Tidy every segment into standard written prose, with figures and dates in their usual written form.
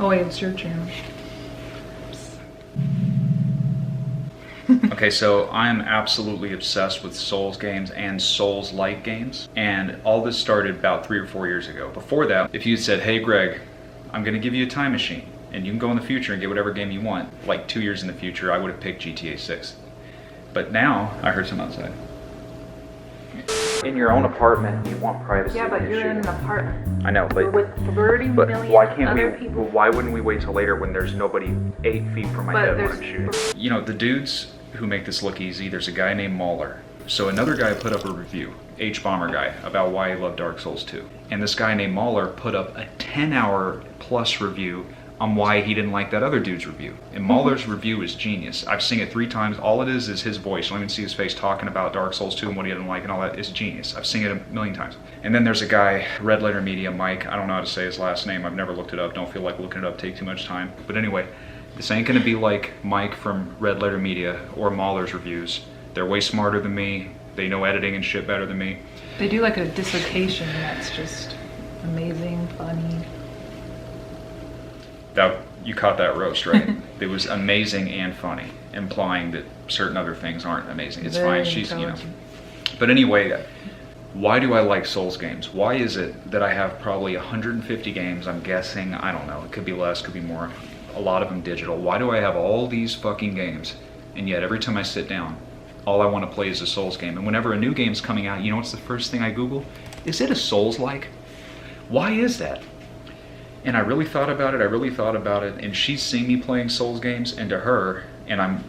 Oh wait, it's your channel. Okay, so I'm absolutely obsessed with Souls games and Souls-like games, and all this started about 3 or 4 years ago. Before that, if you said, hey Greg, I'm gonna give you a time machine, and you can go in the future and get whatever game you want, like 2 years in the future, I would have picked GTA 6. But now, I heard some outside. In your own apartment, you want privacy. Yeah, but you're in an apartment. I know, but with 30 million why can't other we? people. Why wouldn't we wait till later when there's nobody 8 feet from my head when I'm shooting? You know, the dudes who make this look easy, there's a guy named Mauler. So another guy put up a review, H-Bomber guy, about why he loved Dark Souls 2. And this guy named Mauler put up a 10-hour plus review on why he didn't like that other dude's review. And Mauler's review is genius. I've seen it 3 times. All it is his voice. You don't even see his face talking about Dark Souls 2 and what he didn't like and all that. It's genius. I've seen it a million times. And then there's a guy, Red Letter Media, Mike. I don't know how to say his last name. I've never looked it up. Don't feel like looking it up. Take too much time. But anyway, this ain't gonna be like Mike from Red Letter Media or Mauler's reviews. They're way smarter than me. They know editing and shit better than me. They do like a dissertation that's just amazing, funny. You caught that roast, right? It was amazing and funny, implying that certain other things aren't amazing. It's Very fine, she's, you know. But anyway, why do I like Souls games? Why is it that I have probably 150 games, I'm guessing, I don't know, it could be less, could be more, a lot of them digital. Why do I have all these fucking games, and yet every time I sit down, all I want to play is a Souls game? And whenever a new game's coming out, you know what's the first thing I Google? Is it a Souls-like? Why is that? And I really thought about it, and she's seen me playing Souls games, and to her, and I'm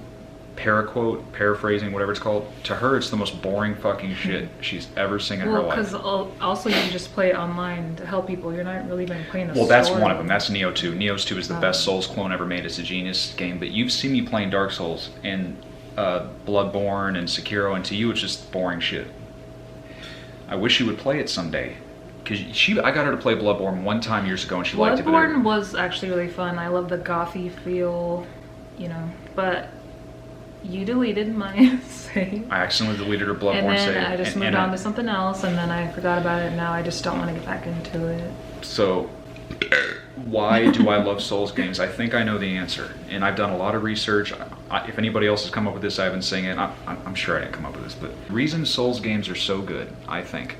paraphrasing, whatever it's called, to her it's the most boring fucking shit she's ever seen in her life. Because also you just play it online to help people. You're not really even playing a Well, that's one of them. That's Neo 2. Neo 2 is the best Souls clone ever made. It's a genius game, but you've seen me playing Dark Souls, and Bloodborne, and Sekiro, and to you it's just boring shit. I wish you would play it someday. Because I got her to play Bloodborne one time years ago and she liked it. Bloodborne was actually really fun. I love the gothy feel, you know, but you deleted my save. I accidentally deleted her Bloodborne save. And then I just moved on to something else, and then I forgot about it, and now I just don't want to get back into it. So, why do I love Souls games? I think I know the answer, and I've done a lot of research. If anybody else has come up with this, I haven't seen it. I'm sure I didn't come up with this, but the reason Souls games are so good, I think,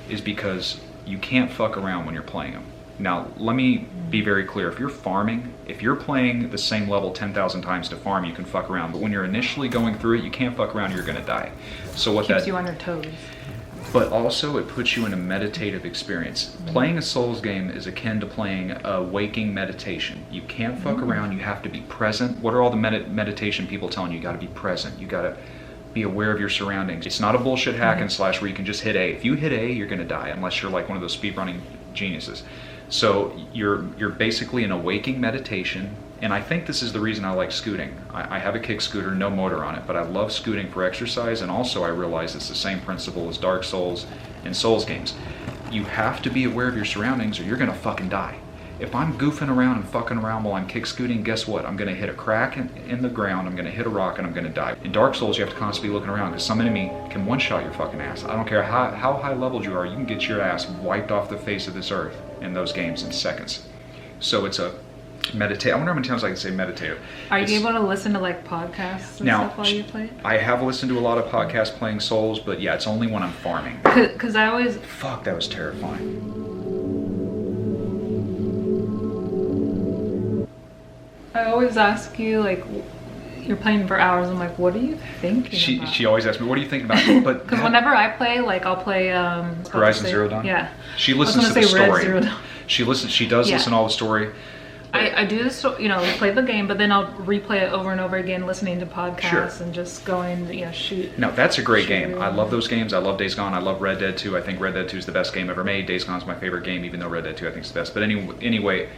is because you can't fuck around when you're playing them. Now, let me be very clear. If you're farming, if you're playing the same level 10,000 times to farm, you can fuck around. But when you're initially going through it, you can't fuck around, you're gonna die. So what keeps you on your toes. But also, it puts you in a meditative experience. Playing a Souls game is akin to playing a waking meditation. You can't fuck around, you have to be present. What are all the meditation people telling you? You gotta be present. You gotta be aware of your surroundings. It's not a bullshit hack and slash where you can just hit A. If you hit A, you're gonna die, unless you're like one of those speedrunning geniuses. So you're basically in a waking meditation, and I think this is the reason I like scooting. I have a kick scooter, no motor on it, but I love scooting for exercise, and also I realize it's the same principle as Dark Souls and Souls games. You have to be aware of your surroundings or you're gonna fucking die. If I'm goofing around and fucking around while I'm kick scooting, guess what? I'm gonna hit a crack in the ground, I'm gonna hit a rock, and I'm gonna die. In Dark Souls, you have to constantly be looking around because some enemy can one-shot your fucking ass. I don't care how high leveled you are, you can get your ass wiped off the face of this earth in those games in seconds. So it's a meditate. I wonder how many times I can say meditative. Are you able to listen to like podcasts and stuff while you play it? I have listened to a lot of podcasts playing Souls, but yeah, it's only when I'm farming. Because I always... Fuck, that was terrifying. I always ask you, like, you're playing for hours, I'm like, what are you thinking about? She always asks me, what are you thinking about? But because whenever I play, like, I'll play Horizon Zero Dawn? Yeah. She listens to the story. Red Zero Dawn. She does listen to all the story. I do this, you know, play the game, but then I'll replay it over and over again, listening to podcasts and just going, you know, shoot. No, that's a great game. I love those games. I love Days Gone. I love Red Dead 2. I think Red Dead 2 is the best game ever made. Days Gone is my favorite game, even though Red Dead 2 I think is the best. But anyway,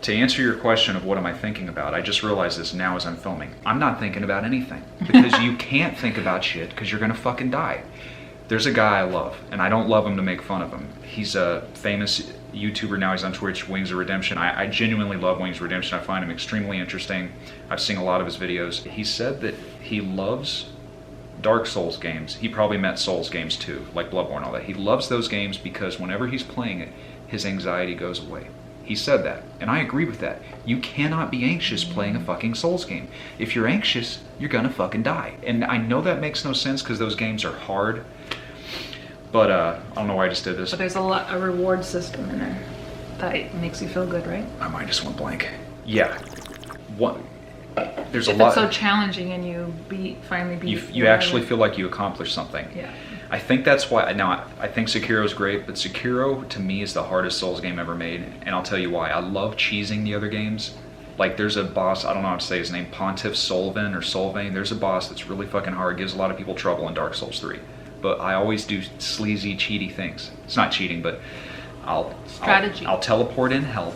to answer your question of what am I thinking about, I just realized this now as I'm filming. I'm not thinking about anything because you can't think about shit because you're gonna fucking die. There's a guy I love, and I don't love him to make fun of him. He's a famous YouTuber now. He's on Twitch, Wings of Redemption. I genuinely love Wings of Redemption. I find him extremely interesting. I've seen a lot of his videos. He said that he loves Dark Souls games. He probably meant Souls games too, like Bloodborne and all that. He loves those games because whenever he's playing it, his anxiety goes away. He said that, and I agree with that. You cannot be anxious playing a fucking Souls game. If you're anxious, you're gonna fucking die. And I know that makes no sense because those games are hard, but I don't know why I just did this. But there's a reward system in there that makes you feel good, right? My mind just went blank. Yeah. What? There's if a lot. It's so challenging and you finally beat. You actually feel like you accomplished something. Yeah. I think that's why. Now I think Sekiro's great, but Sekiro to me is the hardest Souls game ever made, and I'll tell you why. I love cheesing the other games. Like there's a boss, I don't know how to say his name, Pontiff Solvin or Solvane. There's a boss that's really fucking hard, gives a lot of people trouble in Dark Souls 3. But I always do sleazy, cheaty things. It's not cheating, but I'll teleport in help.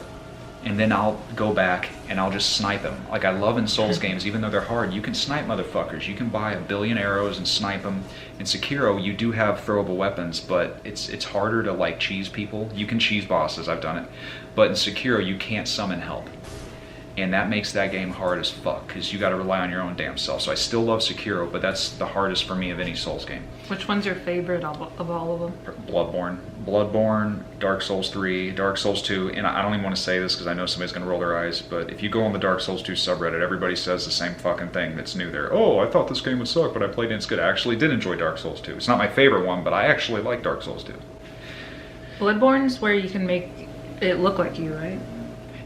And then I'll go back and I'll just snipe them. Like I love in Souls games, even though they're hard, you can snipe motherfuckers. You can buy 1 billion arrows and snipe them. In Sekiro, you do have throwable weapons, but it's harder to like cheese people. You can cheese bosses, I've done it. But in Sekiro, you can't summon help. And that makes that game hard as fuck, because you gotta rely on your own damn self. So I still love Sekiro, but that's the hardest for me of any Souls game. Which one's your favorite of all of them? Bloodborne, Dark Souls 3, Dark Souls 2, and I don't even want to say this because I know somebody's going to roll their eyes, but if you go on the Dark Souls 2 subreddit, everybody says the same fucking thing that's new there. Oh, I thought this game would suck, but I played it, it's good. I actually did enjoy Dark Souls 2. It's not my favorite one, but I actually like Dark Souls 2. Bloodborne's where you can make it look like you, right?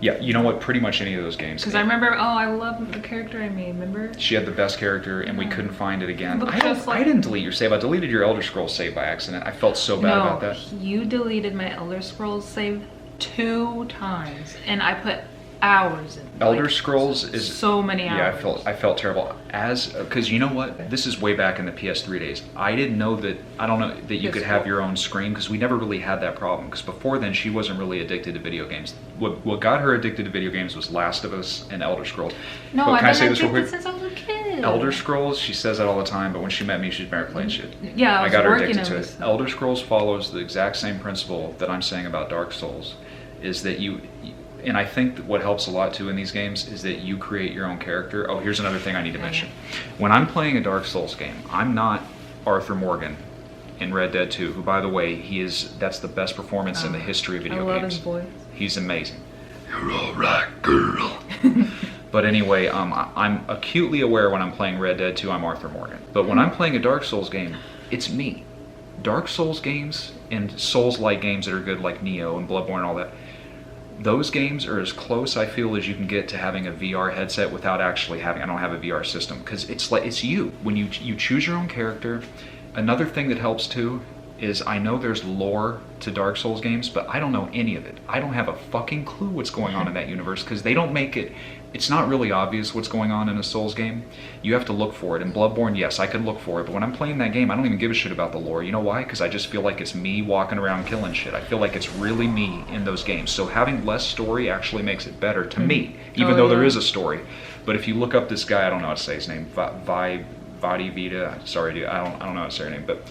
Yeah, you know what? Pretty much any of those games. Because I remember, I love the character I made, remember? She had the best character, and we couldn't find it again. I didn't delete your save. I deleted your Elder Scrolls save by accident. I felt so bad about that. You deleted my Elder Scrolls save 2 times, and I put hours in. Elder Scrolls is so many hours. Yeah, I felt terrible because you know what? This is way back in the PS3 days. I didn't know that. I don't know that you could have your own screen because we never really had that problem. Because before then, she wasn't really addicted to video games. What got her addicted to video games was Last of Us and Elder Scrolls. No, I've been addicted since I was a kid. Elder Scrolls, she says that all the time, but when she met me, she'd never played shit. Yeah, I got her addicted to it. Elder Scrolls follows the exact same principle that I'm saying about Dark Souls, is that and I think that what helps a lot too in these games is that you create your own character. Oh, here's another thing I need to mention. When I'm playing a Dark Souls game, I'm not Arthur Morgan in Red Dead 2, who, by the way, that's the best performance in the history of video games. I love his voice. He's amazing. You're all right, girl. But anyway, I'm acutely aware when I'm playing Red Dead 2, I'm Arthur Morgan. But when I'm playing a Dark Souls game, it's me. Dark Souls games and Souls-like games that are good, like Neo and Bloodborne and all that, those games are as close, I feel, as you can get to having a VR headset without actually having. I don't have a VR system because it's you. When you choose your own character. Another thing that helps too is I know there's lore to Dark Souls games, but I don't know any of it. I don't have a fucking clue what's going on in that universe because they don't make it. It's not really obvious what's going on in a Souls game. You have to look for it. In Bloodborne, yes, I could look for it, but when I'm playing that game, I don't even give a shit about the lore. You know why? Because I just feel like it's me walking around killing shit. I feel like it's really me in those games. So having less story actually makes it better to me, even though there is a story. But if you look up this guy, I don't know how to say his name, Vadi Vita. Sorry, dude, I don't know how to say her name, but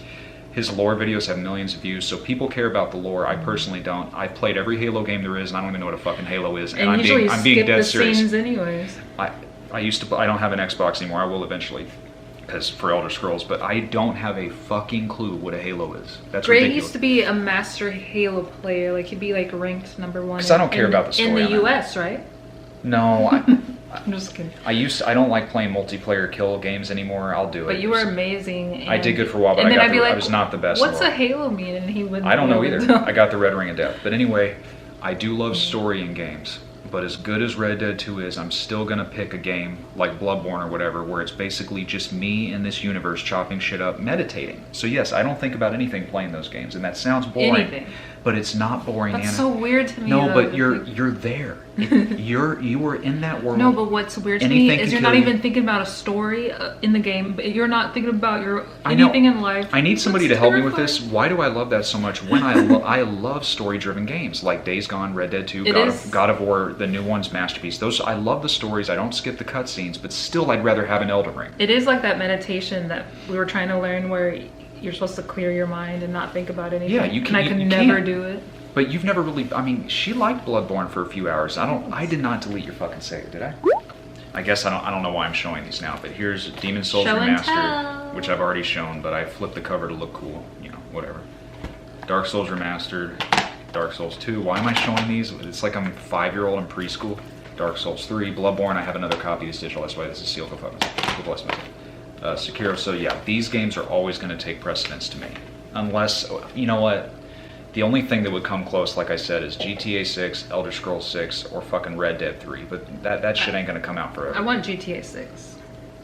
his lore videos have millions of views, so people care about the lore. I personally don't. I've played every Halo game there is, and I don't even know what a fucking Halo is. And I'm being dead serious. Scenes anyways. I used to. I don't have an Xbox anymore. I will eventually, because for Elder Scrolls. But I don't have a fucking clue what a Halo is. That's ridiculous. Gray used to be a master Halo player. Like he'd be like ranked #1. Because I don't care about the story in the U.S., right? No. I'm just kidding. I don't like playing multiplayer kill games anymore. I'll do it. But you were amazing. I did good for a while, but I was not the best. What's a Halo mean? And he wouldn't. I don't know either. I got the red ring of death. But anyway, I do love story in games. But as good as Red Dead 2 is, I'm still gonna pick a game like Bloodborne or whatever, where it's basically just me in this universe chopping shit up, meditating. So yes, I don't think about anything playing those games, and that sounds boring. Anything. But it's not boring. That's so weird to me. No, but you're there. You are in that world. No, but what's weird to me is you're not even thinking about a story in the game. But you're not thinking about anything in life. I need somebody to help me with this. Why do I love that so much? When I love story-driven games like Days Gone, Red Dead 2, God of War, the new one's masterpiece. Those I love the stories. I don't skip the cutscenes, but still, I'd rather have an Elden Ring. It is like that meditation that we were trying to learn, where you're supposed to clear your mind and not think about anything. Yeah, and I can never do it. But you've never really. I mean, she liked Bloodborne for a few hours. I did not delete your fucking save, did I? I guess I don't know why I'm showing these now. But here's Demon Souls Remastered, which I've already shown, but I flipped the cover to look cool. You know, whatever. Dark Souls Remastered. Dark Souls 2. Why am I showing these? It's like I'm a 5-year-old in preschool. Dark Souls 3, Bloodborne. I have another copy of this digital. That's why this is sealed with bless myself. Sekiro. So yeah, these games are always going to take precedence to me, unless you know what. The only thing that would come close, like I said, is GTA 6, Elder Scrolls 6, or fucking Red Dead 3. But that shit ain't gonna come out forever. I want GTA 6.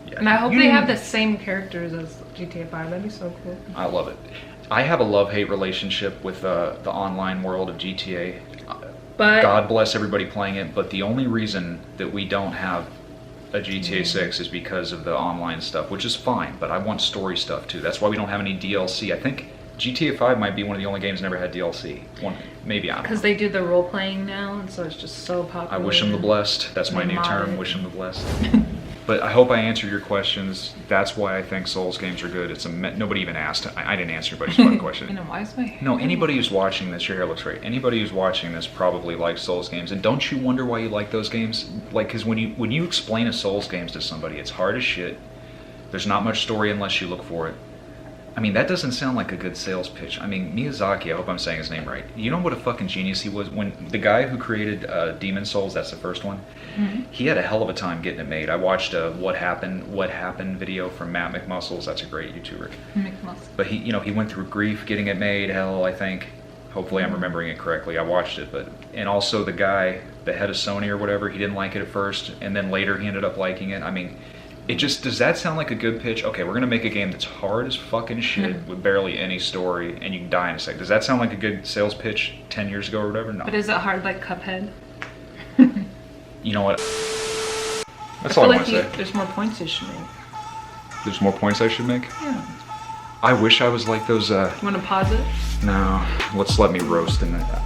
Yeah. And I hope they have the same characters as GTA 5. That'd be so cool. I love it. I have a love-hate relationship with the online world of GTA. But God bless everybody playing it, but the only reason that we don't have a GTA 6 is because of the online stuff, which is fine, but I want story stuff too. That's why we don't have any DLC. I think GTA 5 might be one of the only games that never had DLC. One, maybe, I don't know. Because they do the role playing now, and so it's just so popular. I wish them the blessed. That's my They new mod term, it. wish them the blessed. But I hope I answered your questions. That's why I think Souls games are good. Nobody even asked. I didn't answer anybody's fucking I question. know, why is my hair? No, anybody who's watching this, your hair looks great. Anybody who's watching this probably likes Souls games. And don't you wonder why you like those games? Like, because when you explain a Souls games to somebody, it's hard as shit. There's not much story unless you look for it. I mean, that doesn't sound like a good sales pitch. I mean, Miyazaki, I hope I'm saying his name right. You know what a fucking genius he was? When the guy who created Demon Souls, that's the first one, he had a hell of a time getting it made. I watched a What Happened video from Matt McMuscles. That's a great YouTuber. But he went through grief getting it made, hell, I think. Hopefully I'm remembering it correctly. I watched it, and also the guy, the head of Sony or whatever, he didn't like it at first, and then later he ended up liking it. I mean, does that sound like a good pitch? Okay, we're gonna make a game that's hard as fucking shit with barely any story, and you can die in a sec. Does that sound like a good sales pitch 10 years ago or whatever? No. But is it hard like Cuphead? You know what? That's I all feel I like want to say. there's more points you should make. There's more points I should make? Yeah. I wish I was like those, You want to pause it? No, let me roast in that.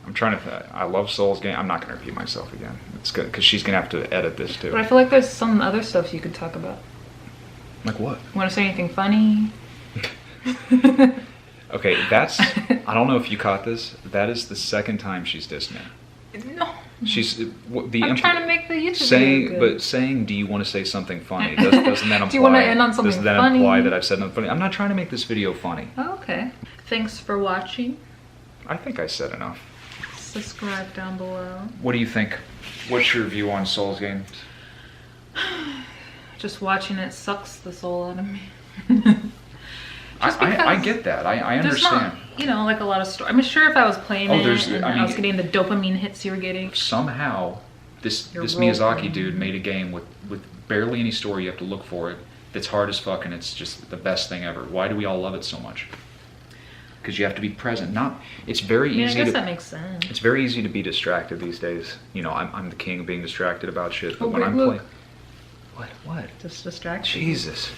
I'm trying to, I love Souls game. I'm not gonna repeat myself again. It's good, because she's gonna have to edit this too. But I feel like there's some other stuff you could talk about. Like what? Want to say anything funny? Okay, I don't know if you caught this. That is the second time she's dissed me. No. She's I'm trying to make the YouTube saying, video good. but saying, "Do you want to say something funny?" Doesn't that imply? Do you want to end on something doesn't that funny? imply that I've said something funny? I'm not trying to make this video funny. Oh, okay. Thanks for watching. I think I said enough. Subscribe down below. What do you think? What's your view on Souls games? Just watching it sucks the soul out of me. I get that. I There's understand. not, like a lot of story. I'm sure if I was playing it and I I was getting the dopamine hits you were getting. Somehow, this Your role Miyazaki playing. dude made a game with barely any story. You have to look for it. That's hard as fuck, and it's just the best thing ever. Why do we all love it so much? Because you have to be present. It's very I easy. guess that makes sense. It's very easy to be distracted these days. I'm the king of being distracted about shit. But Oh, when wait, I'm look. playing, what? Just distraction. Jesus.